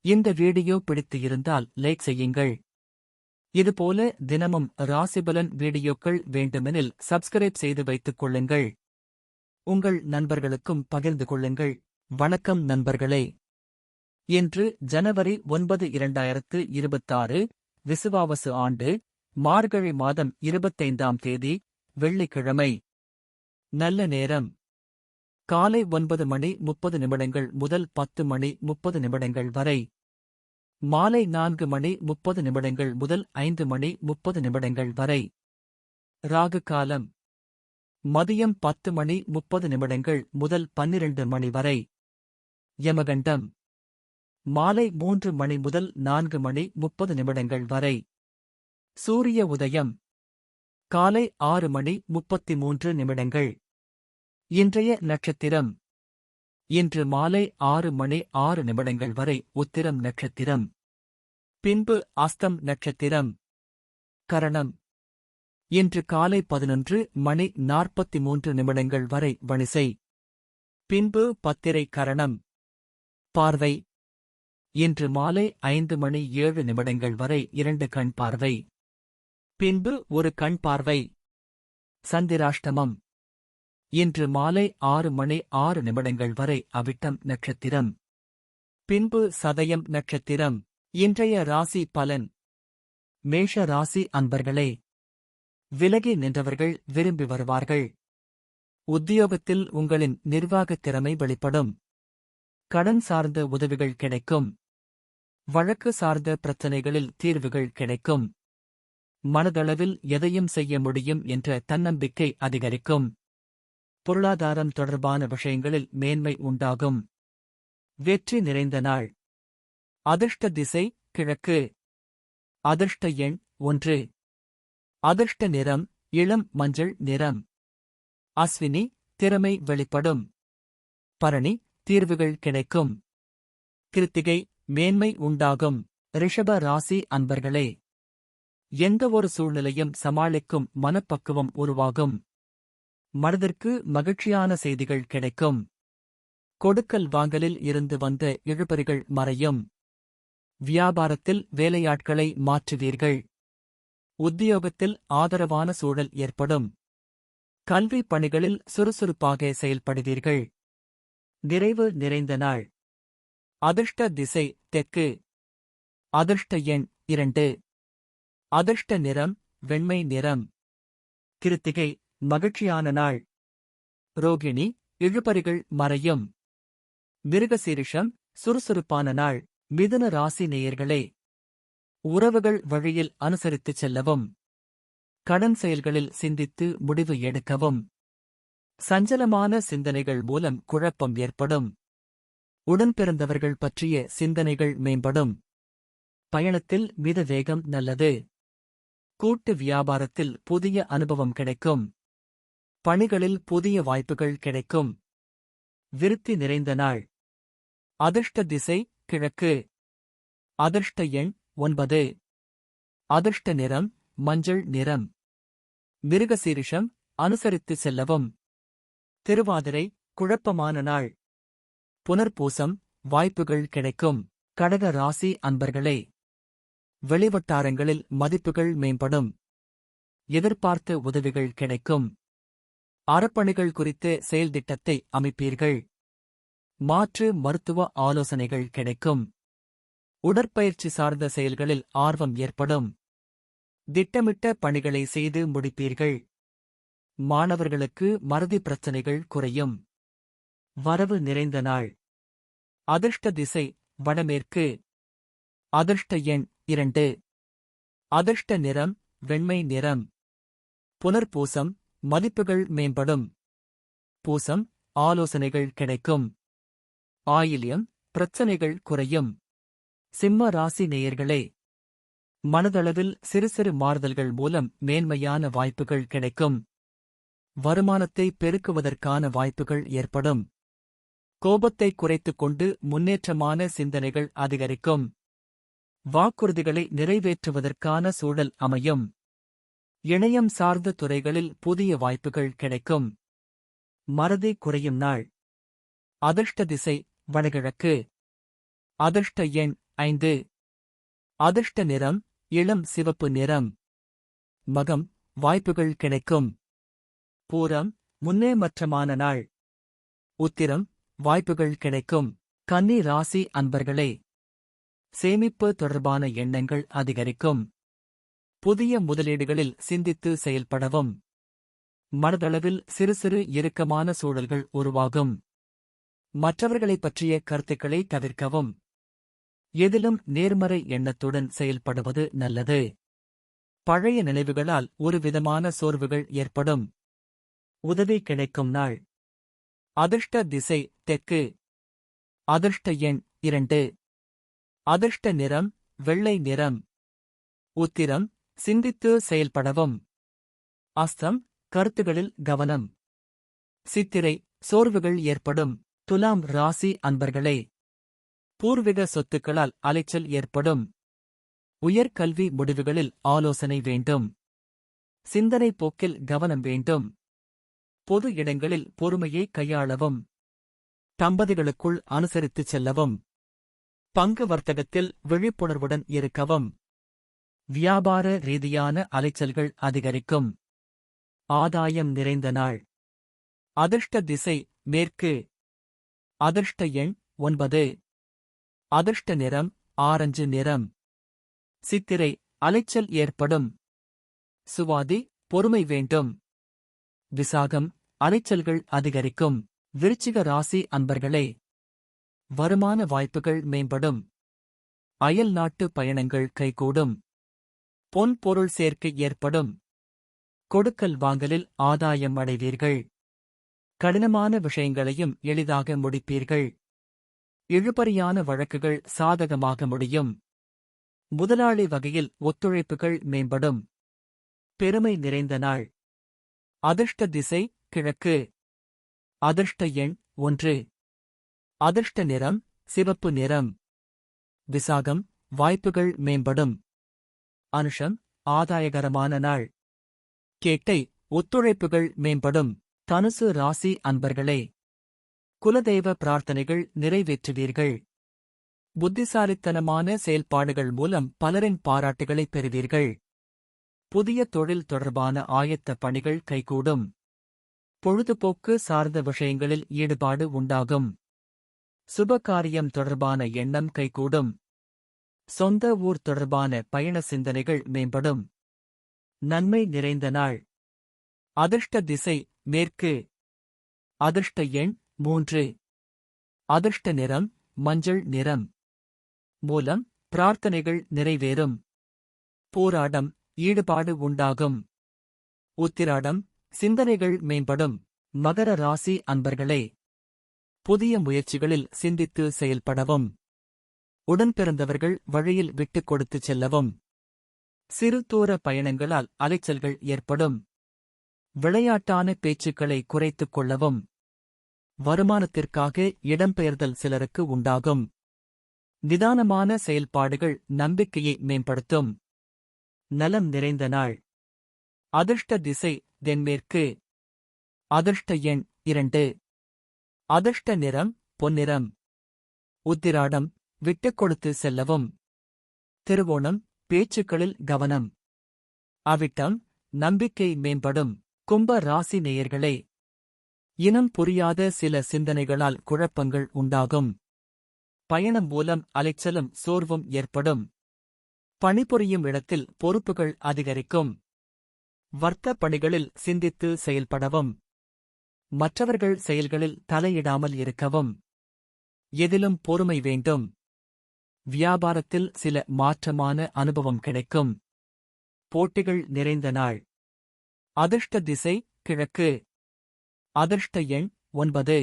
இந்த வீடியோ பிடித்து இருந்தால் லைக் செய்யுங்கள். இதுபோல தினமும் ராசிபலன் வீடியோக்கள் வேண்டுமெனில் சப்ஸ்கிரைப் செய்து வைத்துக் கொள்ளுங்கள். உங்கள் நண்பர்களுக்கும் பகிர்ந்து கொள்ளுங்கள். வணக்கம் நண்பர்களே. இன்று ஜனவரி 9, 2026, விசுவாவசு ஆண்டு, மார்கழி மாதம் 25ஆம் தேதி, வெள்ளிக்கிழமை. நல்ல நேரம் காலை 9:30 முதல் 10:30 வரை. மாலை 4:30 முதல் 5:30 வரை. ராகு காலம் மதியம் 10:30 முதல் 12 வரை. யமகண்டம் மாலை 3 முதல் 4:30 வரை. சூரிய உதயம் காலை 6:33. இன்றைய நட்சத்திரம் இன்று மாலை 6:06 வரை உத்திரம் நட்சத்திரம். பின்பு அஸ்தம் நட்சத்திரம். கரணம் இன்று காலை 11:43 வரை வணிசை. பின்பு பத்திரை கரணம். பார்வை இன்று மாலை 5:07 வரை 2 கண் பார்வை. பின்பு ஒரு கண் பார்வை. சந்திராஷ்டமம் இன்று மாலை 6:06 வரை அவிட்டம் நட்சத்திரம். பின்பு சதயம் நட்சத்திரம். இன்றைய ராசி பலன். மேஷ ராசி அன்பர்களே, விலகி நின்றவர்கள் விரும்பி வருவார்கள். உத்தியோகத்தில் உங்களின் நிர்வாகத் திறமை வெளிப்படும். கடன் சார்ந்த உதவிகள் கிடைக்கும். வழக்கு சார்ந்த பிரச்சினைகளில் தீர்வுகள் கிடைக்கும். மனதளவில் எதையும் செய்ய முடியும் என்ற தன்னம்பிக்கை அதிகரிக்கும். பொருளாதாரம் தொடர்பான விஷயங்களில் மேன்மை உண்டாகும். வெற்றி நிறைந்த நாள். அதிர்ஷ்ட திசை கிழக்கு. அதிர்ஷ்ட எண் 1. அதிர்ஷ்ட நிறம் இளம் மஞ்சள் நிறம். அஸ்வினி திறமை வெளிப்படும். பரணி தீர்வுகள் கிடைக்கும். கிருத்திகை மேன்மை உண்டாகும். ரிஷப ராசி அன்பர்களே, எந்த ஒரு சூழ்நிலையும் சமாளிக்கும் மனப்பக்குவம் உருவாகும். மனதிற்கு மகிழ்ச்சியான செய்திகள் கிடைக்கும். கொடுக்கல் வாங்கலில் இருந்து வந்த இழுபறிகள் மறையும். வியாபாரத்தில் வேலையாட்களை மாற்றுவீர்கள். உத்தியோகத்தில் ஆதரவான சூழல் ஏற்படும். கல்வி பணிகளில் சுறுசுறுப்பாக செயல்படுவீர்கள். நிறைவு நிறைந்த நாள். அதிர்ஷ்ட திசை தெற்கு. அதிர்ஷ்ட எண் 2. அதிர்ஷ்ட நிறம் வெண்மை நிறம். கிருத்திகை மகிழ்ச்சியான நாள். ரோகிணி இழுபறிகள் மறையும். மிருகசீரிஷம் சுறுசுறுப்பான நாள். மிதுன ராசி நேயர்களே, உறவுகள் வழியில் அனுசரித்துச் செல்லவும். கடன் செயல்களில் சிந்தித்து முடிவு எடுக்கவும். சஞ்சலமான சிந்தனைகள் மூலம் குழப்பம் ஏற்படும். உடன்பிறந்தவர்கள் பற்றிய சிந்தனைகள் மேம்படும். பயணத்தில் மித வேகம் நல்லது. கூட்டு வியாபாரத்தில் புதிய அனுபவம் கிடைக்கும். பணிகளில் புதிய வாய்ப்புகள் கிடைக்கும். விருத்தி நிறைந்த நாள். அதிர்ஷ்ட திசை கிழக்கு. அதிர்ஷ்ட எண் 9. அதிர்ஷ்ட நிறம் மஞ்சள் நிறம். மிருகசீரிஷம் அனுசரித்து செல்லவும். திருவாதிரை குழப்பமான நாள். புனர்பூசம் வாய்ப்புகள் கிடைக்கும். கடக ராசி அன்பர்களே, வெளிவட்டாரங்களில் மதிப்புகள் மேம்படும். எதிர்பார்த்த உதவிகள் கிடைக்கும். அறப்பணிகள் குறித்த செயல்திட்டத்தை அமைப்பீர்கள். மாற்று மருத்துவ ஆலோசனைகள் கிடைக்கும். உடற்பயிற்சி சார்ந்த செயல்களில் ஆர்வம் ஏற்படும். திட்டமிட்ட பணிகளை செய்து முடிப்பீர்கள். மாணவர்களுக்கு மறதி பிரச்சினைகள் குறையும். வரவு நிறைந்த நாள். அதிர்ஷ்ட திசை வடமேற்கு. அதிர்ஷ்ட எண் 2. அதிர்ஷ்ட நிறம் வெண்மை நிறம். புனர்பூசம் மதிப்புகள் மேம்படும். பூசம் ஆலோசனைகள் கிடைக்கும். ஆயில்யம் பிரச்சனைகள் குறையும். சிம்ம ராசி நேயர்களே, மனதளவில் சிறு சிறு மாறுதல்கள் மூலம் மேன்மையான வாய்ப்புகள் கிடைக்கும். வருமானத்தை பெருக்குவதற்கான வாய்ப்புகள் ஏற்படும். கோபத்தை குறைத்துக் கொண்டு முன்னேற்றமான சிந்தனைகள் அதிகரிக்கும். வாக்குறுதிகளை நிறைவேற்றுவதற்கான சூழல் அமையும். இணையம் சார்ந்த துறைகளில் புதிய வாய்ப்புகள் கிடைக்கும். மறதி குறையும் நாள். அதிர்ஷ்ட திசை வடகிழக்கு. அதிர்ஷ்ட எண் 5. அதிர்ஷ்ட நிறம் இளம் சிவப்பு நிறம். மகம் வாய்ப்புகள் கிடைக்கும். பூரம் முன்னேற்றமான நாள். உத்திரம் வாய்ப்புகள் கிடைக்கும். கன்னி ராசி அன்பர்களே, சேமிப்பு தொடர்பான எண்ணங்கள் அதிகரிக்கும். புதிய முதலீடுகளில் சிந்தித்து செயல்படவும். மனதளவில் சிறு சிறு இறுக்கமான சூழல்கள் உருவாகும். மற்றவர்களைப் பற்றிய கருத்துக்களை தவிர்க்கவும். எதிலும் நேர்மறை எண்ணத்துடன் செயல்படுவது நல்லது. பழைய நினைவுகளால் ஒருவிதமான சோர்வுகள் ஏற்படும். உதவி கிடைக்கும் நாள். அதிர்ஷ்ட திசை தெற்கு. அதிர்ஷ்ட எண் 2. அதிர்ஷ்ட நிறம் வெள்ளை நிறம். உத்திரம் சிந்தித்து செயல்படவும். அஸ்தம் கருத்துகளில் கவனம். சித்திரை சோர்வுகள் ஏற்படும். துலாம் ராசி அன்பர்களே, பூர்வீக சொத்துக்களால் அலைச்சல் ஏற்படும். உயர்கல்வி முடிவுகளில் ஆலோசனை வேண்டும். சிந்தனை போக்கில் கவனம் வேண்டும். பொது இடங்களில் பொறுமையை கையாளவும். தம்பதிகளுக்குள் அனுசரித்துச் செல்லவும். பங்கு வர்த்தகத்தில் விழிப்புணர்வுடன் இருக்கவும். வியாபார ரீதியான அலைச்சல்கள் அதிகரிக்கும். ஆதாயம் நிறைந்த நாள். அதிர்ஷ்ட திசை மேற்கு. அதிர்ஷ்ட எண் 9. அதிர்ஷ்ட நிறம் ஆரஞ்சு நிறம். சித்திரை அலைச்சல் ஏற்படும். சுவாதி பொறுமை வேண்டும். விசாகம் அலைச்சல்கள் அதிகரிக்கும். விருச்சிக ராசி அன்பர்களே, வருமான வாய்ப்புகள் மேம்படும். அயல் நாட்டு பயணங்கள் கைகூடும். பொன் பொருள் சேர்க்கை ஏற்படும். கொடுக்கல் வாங்கலில் ஆதாயம் அடைவீர்கள். கடினமான விஷயங்களையும் எளிதாக முடிப்பீர்கள். இழுபறியான வழக்குகள் சாதகமாக முடியும். முதலாளி வகையில் ஒத்துழைப்புகள் மேம்படும். பெருமை நிறைந்த நாள். அதிர்ஷ்ட திசை கிழக்கு. அதிர்ஷ்ட எண் 1. அதிர்ஷ்ட நிறம் சிவப்பு நிறம். விசாகம் வாய்ப்புகள் மேம்படும். அனுஷம் ஆதாயகரமான நாள். கேட்டை ஒத்துழைப்புகள் மேம்படும். தனுசு ராசி அன்பர்களே, குலதெய்வ பிரார்த்தனைகள் நிறைவேற்றுவீர்கள். புத்திசாலித்தனமான செயல்பாடுகள் மூலம் பலரின் பாராட்டுகளைப் பெறுவீர்கள். புதிய தொழில் தொடர்பான ஆயத்த பணிகள் கைகூடும். பொழுதுபோக்கு சார்ந்த விஷயங்களில் ஈடுபாடு உண்டாகும். சுபகாரியம் தொடர்பான எண்ணம் கைகூடும். சொந்த ஊர் தொடர்பான பயண சிந்தனைகள் மேம்படும். நன்மை நிறைந்த நாள். அதிர்ஷ்ட திசை மேற்கு. அதிர்ஷ்ட எண் 3. அதிர்ஷ்ட நிறம் மஞ்சள் நிறம். மூலம் பிரார்த்தனைகள் நிறைவேறும். போராடம் ஈடுபாடு உண்டாகும். உத்திராடம் சிந்தனைகள் மேம்படும். மகர ராசி அன்பர்களே, புதிய முயற்சிகளில் சிந்தித்து செயல்படவும். உடன்பிறந்தவர்கள் வழியில் விட்டுக் கொடுத்துச் செல்லவும். சிறு தூர பயணங்களால் அலைச்சல்கள் ஏற்படும். விளையாட்டான பேச்சுக்களை குறைத்துக் கொள்ளவும். வருமானத்திற்காக இடம்பெயர்தல் சிலருக்கு உண்டாகும். நிதானமான செயல்பாடுகள் நம்பிக்கையை மேம்படுத்தும். நலம் நிறைந்த நாள். அதிர்ஷ்ட திசை தென்மேற்கு. அதிர்ஷ்ட எண் 2. அதிர்ஷ்ட நிறம் பொன்னிறம். உத்திராடம் விட்டுக் கொடுத்து செல்லவும். திருவோணம் பேச்சுக்களில் கவனம். அவிட்டம் நம்பிக்கை மேம்படும். கும்ப ராசி நேயர்களே, இனம் புரியாத சில சிந்தனைகளால் குழப்பங்கள் உண்டாகும். பயணம் மூலம் அலைச்சலும் சோர்வும் ஏற்படும். பணிபுரியும் இடத்தில் பொறுப்புகள் அதிகரிக்கும். வர்த்த பணிகளில் சிந்தித்து செயல்படவும். மற்றவர்கள் செயல்களில் தலையிடாமல் இருக்கவும். எதிலும் பொறுமை வேண்டும். வியாபாரத்தில் சில மாற்றமான அனுபவம் கிடைக்கும். போட்டிகள் நிறைந்த நாள். அதிர்ஷ்ட திசை கிழக்கு. அதிர்ஷ்ட எண் 9.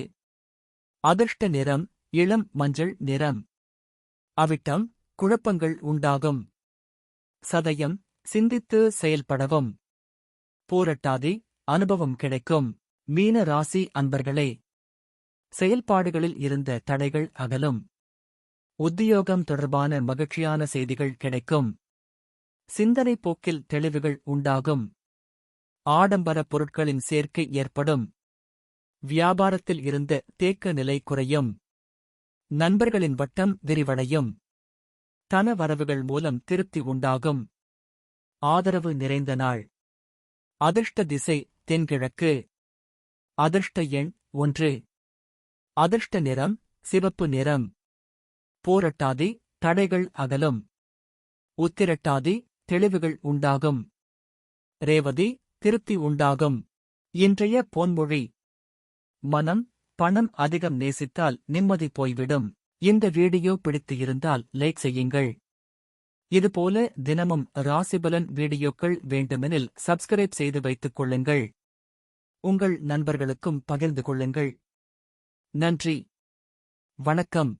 அதிர்ஷ்ட நிறம் இளம் மஞ்சள் நிறம். அவிட்டம் குழப்பங்கள் உண்டாகும். சதயம் சிந்தித்து செயல்படவும். பூரட்டாதி அனுபவம் கிடைக்கும். மீன ராசி அன்பர்களே, செயல்பாடுகளில் இருந்த தடைகள் அகலும். உத்தியோகம் தொடர்பான மகிழ்ச்சியான செய்திகள் கிடைக்கும். சிந்தனை போக்கில் தெளிவுகள் உண்டாகும். ஆடம்பர பொருட்களின் சேர்க்கை ஏற்படும். வியாபாரத்தில் இருந்த தேக்க நிலை குறையும். நண்பர்களின் வட்டம் விரிவடையும். தன வரவுகள் மூலம் திருப்தி உண்டாகும். ஆதரவு நிறைந்த நாள். அதிர்ஷ்ட திசை தென்கிழக்கு. அதிர்ஷ்ட எண் 1. அதிர்ஷ்ட நிறம் சிவப்பு நிறம். பூரட்டாதி தடைகள் அகலும். உத்திரட்டாதி தெளிவுகள் உண்டாகும். ரேவதி திருப்தி உண்டாகும். இன்றைய பொன்மொழி. மனம், பணம் அதிகம் நேசித்தால் நிம்மதி போய்விடும். இந்த வீடியோ பிடித்து இருந்தால் லைக் செய்யுங்கள். இதுபோல தினமும் ராசிபலன் வீடியோக்கள் வேண்டுமெனில் சப்ஸ்கிரைப் செய்து வைத்துக் கொள்ளுங்கள். உங்கள் நண்பர்களுக்கும் பகிர்ந்து கொள்ளுங்கள். நன்றி. வணக்கம்.